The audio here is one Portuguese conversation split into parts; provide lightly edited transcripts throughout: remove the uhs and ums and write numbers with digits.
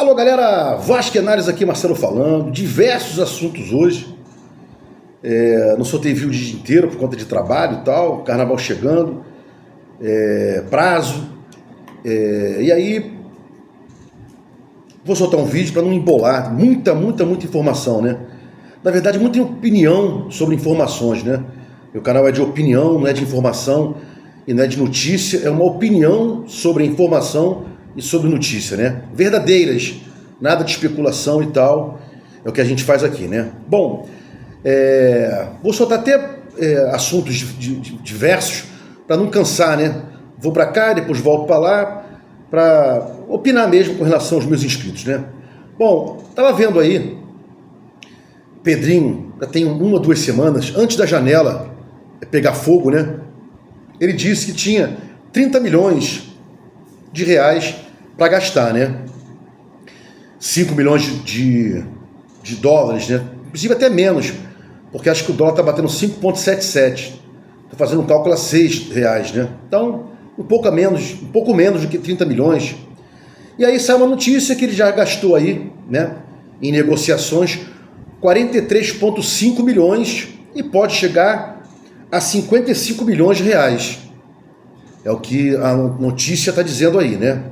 Alô galera, Vasquenares aqui, Marcelo falando, diversos assuntos hoje. Não soltei vídeo o dia inteiro por conta de trabalho e tal, carnaval chegando, prazo, e aí vou soltar um vídeo para não embolar, muita informação, né? Na verdade, muita opinião sobre informações, né? Meu canal é de opinião, não é de informação e não é de notícia, é uma opinião sobre informação e sobre notícia, né? Verdadeiras, nada de especulação e tal, é o que a gente faz aqui, né? Bom, vou soltar até assuntos diversos para não cansar, né? Vou para cá, depois volto para lá, para opinar mesmo com relação aos meus inscritos, né? Bom, estava vendo aí, Pedrinho, já tem 1 ou 2 semanas, antes da janela pegar fogo, né? Ele disse que tinha 30 milhões de reais para gastar, né? 5 milhões de dólares, né? Inclusive até menos, porque acho que o dólar está batendo 5,77. Estou fazendo um cálculo a R$6, né? Então, um pouco menos do que 30 milhões. E aí sai uma notícia que ele já gastou aí, né, em negociações, 43,5 milhões e pode chegar a 55 milhões de reais. É o que a notícia está dizendo aí, né?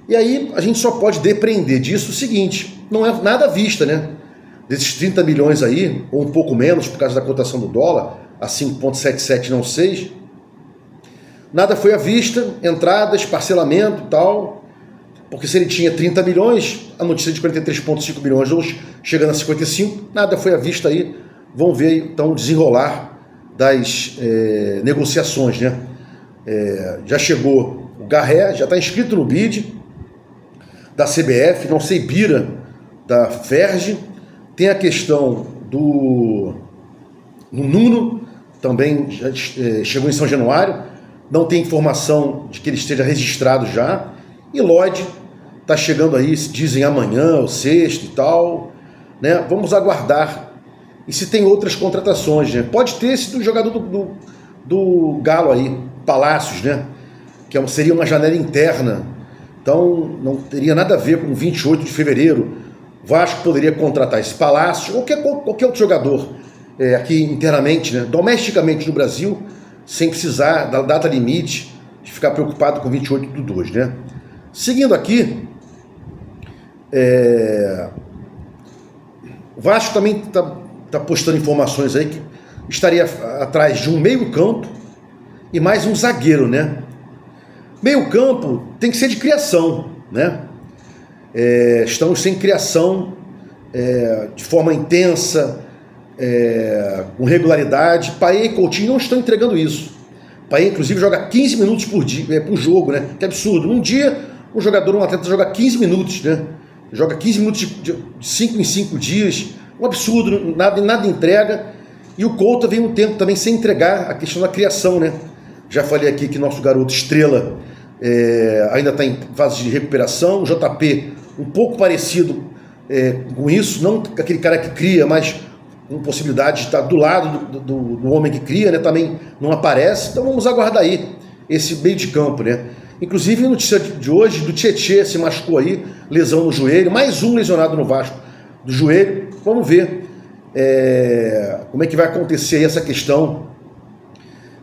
E aí a gente só pode depreender disso o seguinte, não é nada à vista, né? Desses 30 milhões aí, ou um pouco menos por causa da cotação do dólar, a 5,77 não 6, nada foi à vista, entradas, parcelamento e tal, porque se ele tinha 30 milhões, a notícia de 43,5 milhões, hoje chegando a 55, nada foi à vista aí, vamos ver então o desenrolar das negociações, né? Já chegou o Garré, já está inscrito no BID da CBF, não sei Bira da Ferge, tem a questão do Nuno, também já chegou em São Januário, não tem informação de que ele esteja registrado já, e Lloyd está chegando aí, dizem amanhã ou sexta e tal, né? Vamos aguardar. E se tem outras contratações, né? Pode ter esse do jogador do Galo aí, Palácios, né? Que seria uma janela interna, então não teria nada a ver com 28 de fevereiro. Vasco poderia contratar esse Palácio, ou qualquer outro jogador aqui internamente, né? Domesticamente no Brasil, sem precisar da data limite, de ficar preocupado com 28/2, né? Seguindo aqui, o Vasco também está postando informações aí que estaria atrás de um meio-campo e mais um zagueiro, né? Meio-campo tem que ser de criação, né? Estamos sem criação de forma intensa, com regularidade. Paê e Coutinho não estão entregando isso. Paê, inclusive, joga 15 minutos por dia, por jogo, né? Que absurdo. Num dia, um atleta joga 15 minutos, né? Joga 15 minutos de 5 em 5 dias. Um absurdo, nada entrega. E o Couto vem um tempo também sem entregar a questão da criação, né? Já falei aqui que nosso garoto Estrela ainda está em fase de recuperação. O JP, um pouco parecido com isso, não aquele cara que cria, mas com possibilidade de estar do lado do homem que cria, né? Também não aparece. Então vamos aguardar aí esse meio de campo, né? Inclusive, a notícia de hoje, do Tietê se machucou aí, lesão no joelho, mais um lesionado no Vasco do joelho. Vamos ver como é que vai acontecer aí essa questão.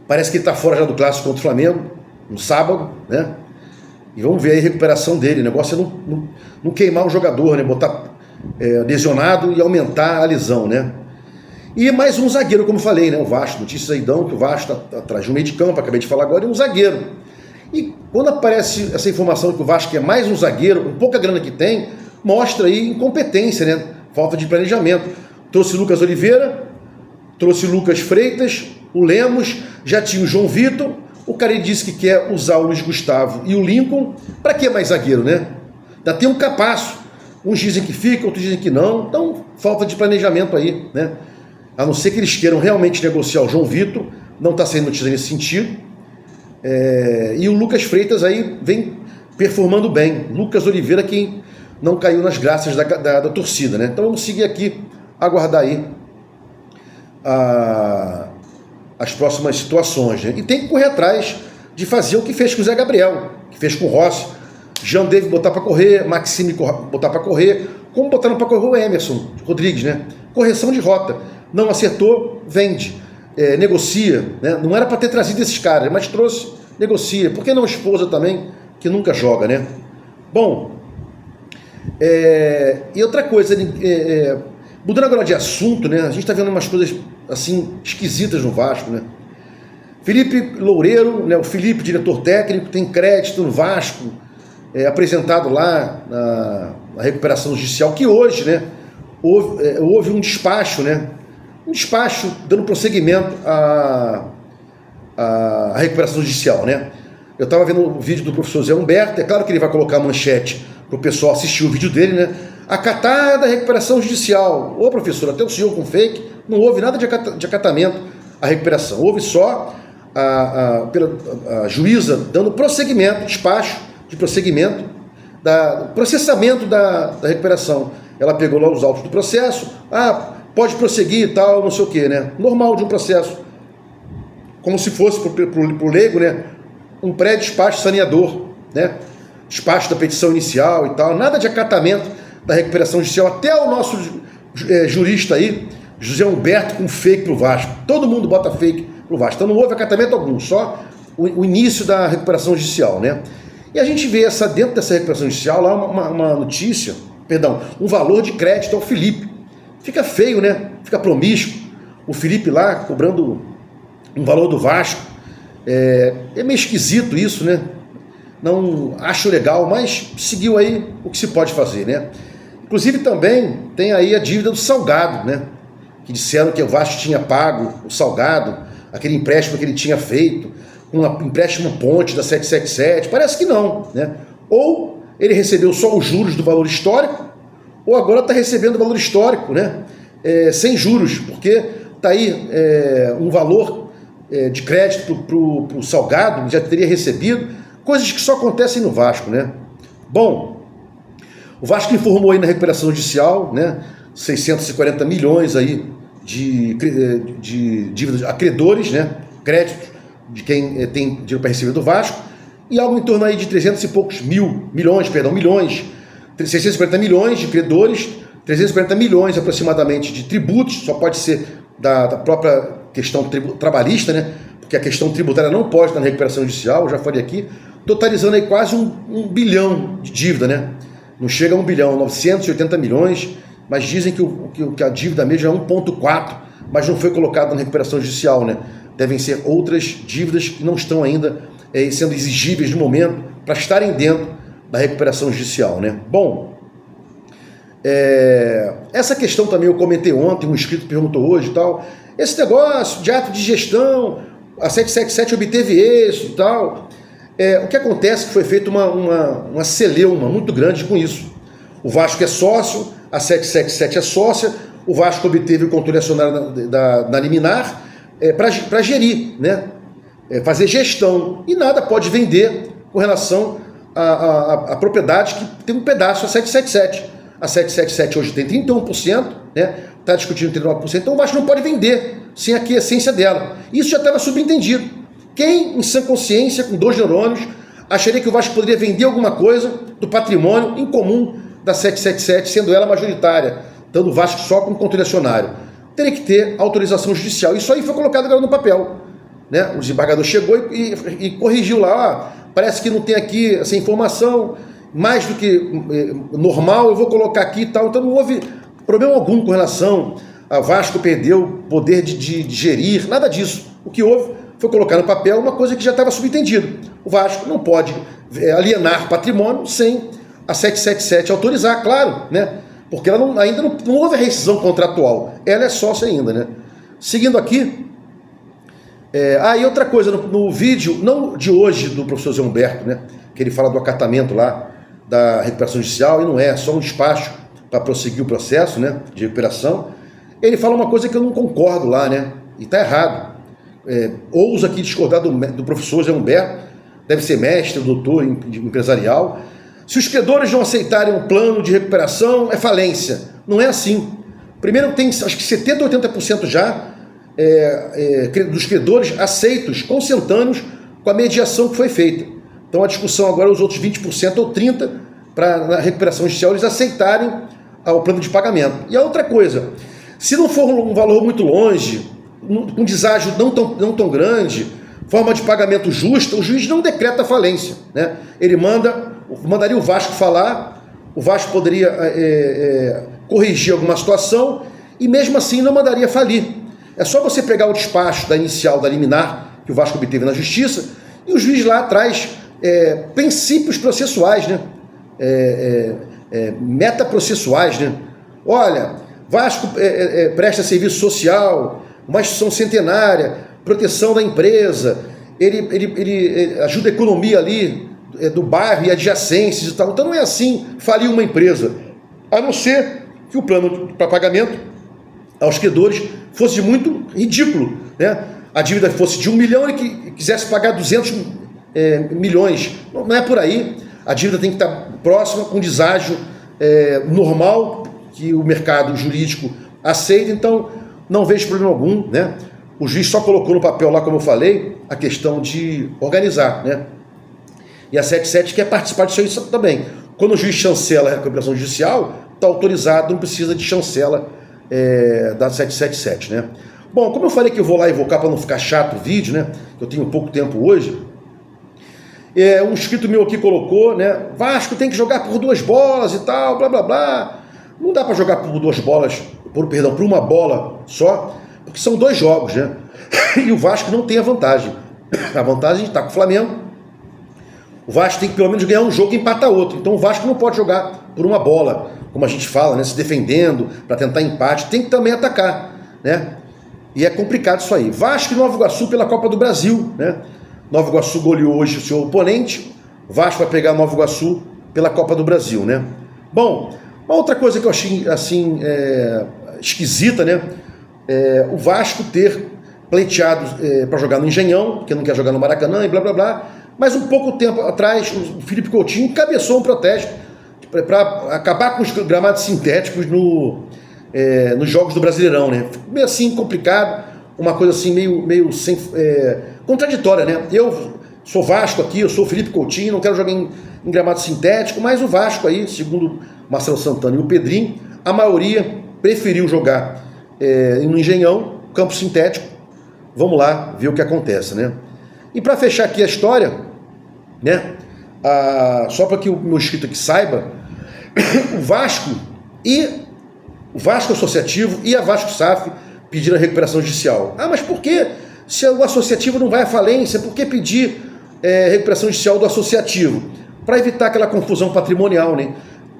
Parece que ele está fora já do clássico contra o Flamengo, no sábado, né? E vamos ver aí a recuperação dele. O negócio é não queimar o jogador, né? Botar lesionado e aumentar a lesão, né? E mais um zagueiro, como falei, né? O Vasco, notícias aí dão que o Vasco está atrás de um meio de campo, acabei de falar agora, e um zagueiro. E quando aparece essa informação que o Vasco é mais um zagueiro, com pouca grana que tem, mostra aí incompetência, né? Falta de planejamento. Trouxe Lucas Oliveira, trouxe Lucas Freitas, o Lemos, já tinha o João Vitor, o cara disse que quer usar o Luiz Gustavo e o Lincoln, para que mais zagueiro, né? Ainda tem um Capasso, uns dizem que fica, outros dizem que não, então falta de planejamento aí, né? A não ser que eles queiram realmente negociar o João Vitor, não está sendo notícia nesse sentido, e o Lucas Freitas aí vem performando bem. Lucas Oliveira, quem não caiu nas graças da torcida, né? Então vamos seguir aqui, aguardar aí as próximas situações, né? E tem que correr atrás de fazer o que fez com o Zé Gabriel, que fez com o Rossi. Jean David botar para correr, Maxime botar para correr, como botaram para correr o Emerson Rodrigues, né? Correção de rota. Não acertou, vende. Negocia, né? Não era para ter trazido esses caras, mas trouxe, negocia. Por que não esposa também, que nunca joga, né? Bom, e outra coisa, mudando agora de assunto, né? A gente está vendo umas coisas assim esquisitas no Vasco, né? Felipe Loureiro, né? O Felipe, diretor técnico, tem crédito no Vasco, apresentado lá na recuperação judicial, que hoje, né? Houve um despacho, né? Um despacho dando prosseguimento à recuperação judicial, né? Eu estava vendo o vídeo do professor Zé Humberto, é claro que ele vai colocar a manchete para o pessoal assistir o vídeo dele, né? Acatada a recuperação judicial. Ô professor, até o senhor com fake, não houve nada de acatamento à recuperação, houve só a juíza dando prosseguimento, despacho de prosseguimento, processamento da recuperação. Ela pegou lá os autos do processo, pode prosseguir e tal, não sei o que, né? Normal de um processo. Como se fosse pro leigo, né? Um pré-despacho saneador, né? Despacho da petição inicial e tal, nada de acatamento da recuperação judicial. Até o nosso jurista aí, José Humberto, com fake pro Vasco. Todo mundo bota fake pro Vasco. Então não houve acatamento algum, só o início da recuperação judicial, né? E a gente vê dentro dessa recuperação judicial lá uma notícia, um valor de crédito ao Felipe. Fica feio, né? Fica promíscuo. O Felipe lá cobrando um valor do Vasco. É meio esquisito isso, né? Não acho legal, mas seguiu aí o que se pode fazer, né? Inclusive também tem aí a dívida do Salgado, né? Que disseram que o Vasco tinha pago o Salgado, aquele empréstimo que ele tinha feito, um empréstimo ponte da 777, parece que não, né? Ou ele recebeu só os juros do valor histórico, ou agora está recebendo o valor histórico, né? Sem juros, porque está aí um valor de crédito para o Salgado, já teria recebido, coisas que só acontecem no Vasco, né? Bom, o Vasco informou aí na recuperação judicial, né? 640 milhões aí de dívidas a credores, né? Créditos de quem tem dinheiro para receber do Vasco, e algo em torno aí de 300 e poucos milhões, 640 milhões de credores, 340 milhões aproximadamente de tributos, só pode ser da própria questão trabalhista, né? Porque a questão tributária não pode estar na recuperação judicial, eu já falei aqui, totalizando aí quase um bilhão de dívida, né? Não chega a 1 bilhão, 980 milhões, mas dizem que a dívida mesmo é 1,4, mas não foi colocada na recuperação judicial, né? Devem ser outras dívidas que não estão ainda sendo exigíveis no momento para estarem dentro da recuperação judicial, né? Bom, essa questão também eu comentei ontem, um inscrito perguntou hoje e tal, esse negócio de ato de gestão, a 777 obteve isso e tal, o que acontece é que foi feita uma celeuma muito grande com isso. O Vasco é sócio, a 777 é sócia, o Vasco obteve o controle acionário da liminar para gerir, né? Fazer gestão, e nada pode vender com relação à propriedade que tem um pedaço a 777. A 777 hoje tem 31%, né? Está discutindo 39%, então o Vasco não pode vender sem a essência dela. Isso já estava subentendido. Quem, em sã consciência, com 2 neurônios, acharia que o Vasco poderia vender alguma coisa do patrimônio em comum da 777, sendo ela majoritária, dando o Vasco só como controle acionário? Teria que ter autorização judicial. Isso aí foi colocado agora no papel, né? O desembargador chegou e corrigiu lá, parece que não tem aqui essa informação, mais do que normal, eu vou colocar aqui e tal. Então não houve problema algum com relação a Vasco perder o poder de gerir, nada disso. O que houve foi colocar no papel uma coisa que já estava subentendido. O Vasco não pode alienar patrimônio sem a 777 autorizar, claro, né? Porque ela ainda não houve a rescisão contratual. Ela é sócia ainda, né? Seguindo aqui. E outra coisa, no vídeo, não de hoje, do professor Zé Humberto, né? Que ele fala do acatamento lá da recuperação judicial, e não é só um despacho para prosseguir o processo, né? De recuperação. Ele fala uma coisa que eu não concordo lá, né? E está errado. Ouso aqui discordar do professor Zé Humberto, deve ser mestre, doutor empresarial. Se os credores não aceitarem um plano de recuperação, é falência. Não é assim. Primeiro tem, acho que 70% ou 80% já dos credores aceitos, consentâneos com a mediação que foi feita. Então a discussão agora é os outros 20% ou 30% para na recuperação judicial eles aceitarem o plano de pagamento. E a outra coisa, se não for um valor muito longe, um deságio não tão grande, forma de pagamento justa, o juiz não decreta falência, né? Ele mandaria o Vasco falar, o Vasco poderia corrigir alguma situação e mesmo assim não mandaria falir. É só você pegar o despacho da inicial da liminar que o Vasco obteve na justiça e o juiz lá traz princípios processuais, né? Metaprocessuais, né? Olha, Vasco presta serviço social, uma instituição centenária, proteção da empresa, ele ajuda a economia ali do bairro e adjacências e tal. Então não é assim falir uma empresa, a não ser que o plano para pagamento aos credores fosse muito ridículo, né? A dívida fosse de 1 milhão e que quisesse pagar 200 milhões. Não é por aí. A dívida tem que estar próxima, com deságio normal, que o mercado jurídico aceita, então não vejo problema algum, né? O juiz só colocou no papel lá, como eu falei, a questão de organizar, né? E a 77 quer participar disso aí também. Quando o juiz chancela a recuperação judicial, está autorizado, não precisa de chancela da 777, né? Bom, como eu falei que eu vou lá invocar para não ficar chato o vídeo, né? Eu tenho pouco tempo hoje. Um inscrito meu aqui colocou, né? Vasco tem que jogar por 2 bolas e tal, blá blá blá. Não dá para jogar por 2 bolas, por uma bola só, porque são 2 jogos, né? E o Vasco não tem a vantagem. A vantagem está com o Flamengo. O Vasco tem que pelo menos ganhar um jogo e empatar outro. Então o Vasco não pode jogar por uma bola, como a gente fala, né? Se defendendo para tentar empate, tem que também atacar, né? E é complicado isso aí. Vasco e Nova Iguaçu pela Copa do Brasil, né? Nova Iguaçu goleou hoje o seu oponente. O Vasco vai pegar Nova Iguaçu pela Copa do Brasil, né? Bom, uma outra coisa que eu achei assim esquisita, né? O Vasco ter pleiteado para jogar no Engenhão, porque não quer jogar no Maracanã e blá blá blá. Mas um pouco tempo atrás, o Felipe Coutinho encabeçou um protesto para acabar com os gramados sintéticos nos jogos do Brasileirão, né? Meio assim complicado, uma coisa assim meio sem, contraditória, né? Eu sou Vasco aqui, eu sou o Felipe Coutinho, não quero jogar em gramado sintético, mas o Vasco aí, segundo Marcelo Santana e o Pedrinho, a maioria preferiu jogar no Engenhão, campo sintético. Vamos lá ver o que acontece, né? E para fechar aqui a história, né? Só para que o meu inscrito aqui saiba, o Vasco Associativo e a Vasco SAF pediram a recuperação judicial. Mas por que, se o associativo não vai à falência, por que pedir recuperação judicial do associativo? Para evitar aquela confusão patrimonial, né?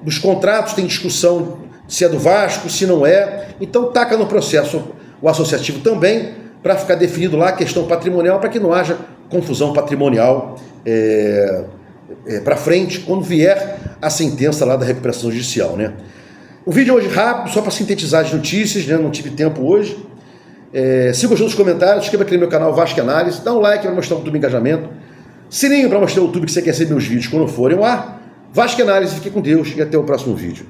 Os contratos tem discussão se é do Vasco, se não é. Então taca no processo o associativo também, para ficar definido lá a questão patrimonial, para que não haja confusão patrimonial para frente, quando vier a sentença lá da recuperação judicial, né? O vídeo hoje rápido, só para sintetizar as notícias, né? Não tive tempo hoje. Se gostou dos comentários, inscreva aqui no meu canal Vasco Análise, dá um like para mostrar o YouTube engajamento, sininho para mostrar o YouTube que você quer receber meus vídeos quando forem ao ar. Vasco Análise, fique com Deus e até o próximo vídeo.